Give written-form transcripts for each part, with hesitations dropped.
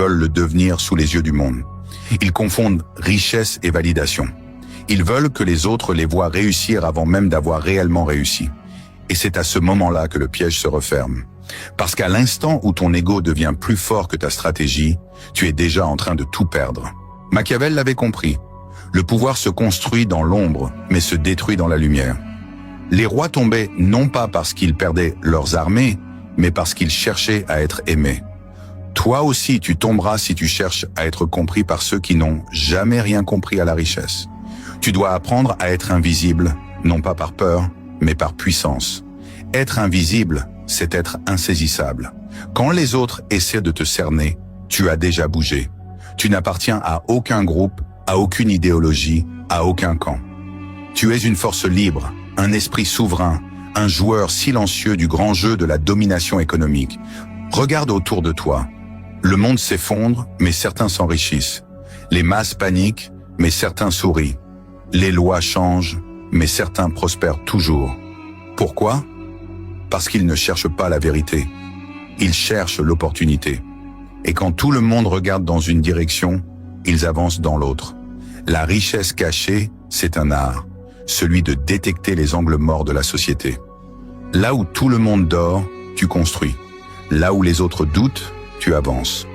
veulent le devenir sous les yeux du monde. Ils confondent richesse et validation. Ils veulent que les autres les voient réussir avant même d'avoir réellement réussi. Et c'est à ce moment-là que le piège se referme. Parce qu'à l'instant où ton ego devient plus fort que ta stratégie, tu es déjà en train de tout perdre. Machiavel l'avait compris. Le pouvoir se construit dans l'ombre, mais se détruit dans la lumière. Les rois tombaient non pas parce qu'ils perdaient leurs armées, mais parce qu'ils cherchaient à être aimés. Toi aussi, tu tomberas si tu cherches à être compris par ceux qui n'ont jamais rien compris à la richesse. Tu dois apprendre à être invisible, non pas par peur, mais par puissance. Être invisible, c'est être insaisissable. Quand les autres essaient de te cerner, tu as déjà bougé. Tu n'appartiens à aucun groupe, à aucune idéologie, à aucun camp. Tu es une force libre, un esprit souverain, un joueur silencieux du grand jeu de la domination économique. Regarde autour de toi. Le monde s'effondre, mais certains s'enrichissent. Les masses paniquent, mais certains sourient. Les lois changent, mais certains prospèrent toujours. Pourquoi? Parce qu'ils ne cherchent pas la vérité. Ils cherchent l'opportunité. Et quand tout le monde regarde dans une direction, ils avancent dans l'autre. La richesse cachée, c'est un art, celui de détecter les angles morts de la société. Là où tout le monde dort, tu construis. Là où les autres doutent, tu avances.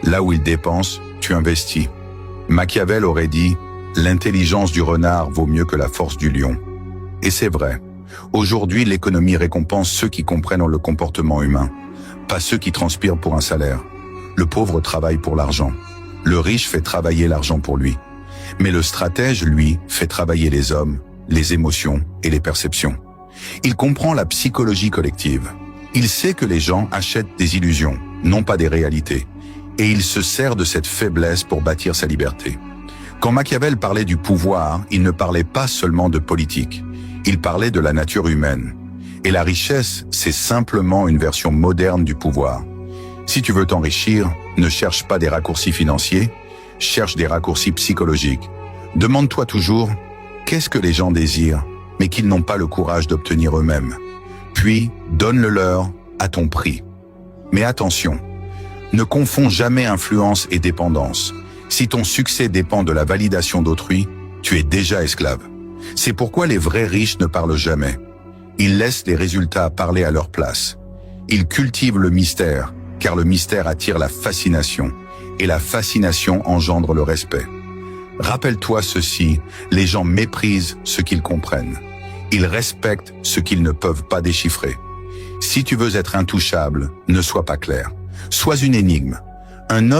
Là où ils dépensent, tu investis. Machiavel aurait dit « L'intelligence du renard vaut mieux que la force du lion ». Et c'est vrai. Aujourd'hui, l'économie récompense ceux qui comprennent le comportement humain, pas ceux qui transpirent pour un salaire. Le pauvre travaille pour l'argent. Le riche fait travailler l'argent pour lui. Mais le stratège, lui, fait travailler les hommes, les émotions et les perceptions. Il comprend la psychologie collective. Il sait que les gens achètent des illusions, non pas des réalités. Et il se sert de cette faiblesse pour bâtir sa liberté. Quand Machiavel parlait du pouvoir, il ne parlait pas seulement de politique. Il parlait de la nature humaine. Et la richesse, c'est simplement une version moderne du pouvoir. Si tu veux t'enrichir, ne cherche pas des raccourcis financiers, cherche des raccourcis psychologiques. Demande-toi toujours, qu'est-ce que les gens désirent, mais qu'ils n'ont pas le courage d'obtenir eux-mêmes? Puis, donne-le leur à ton prix. Mais attention, ne confonds jamais influence et dépendance. Si ton succès dépend de la validation d'autrui, tu es déjà esclave. C'est pourquoi les vrais riches ne parlent jamais. Ils laissent les résultats parler à leur place. Ils cultivent le mystère, car le mystère attire la fascination, et la fascination engendre le respect. Rappelle-toi ceci, les gens méprisent ce qu'ils comprennent. Ils respectent ce qu'ils ne peuvent pas déchiffrer. Si tu veux être intouchable, ne sois pas clair. Sois une énigme. Un homme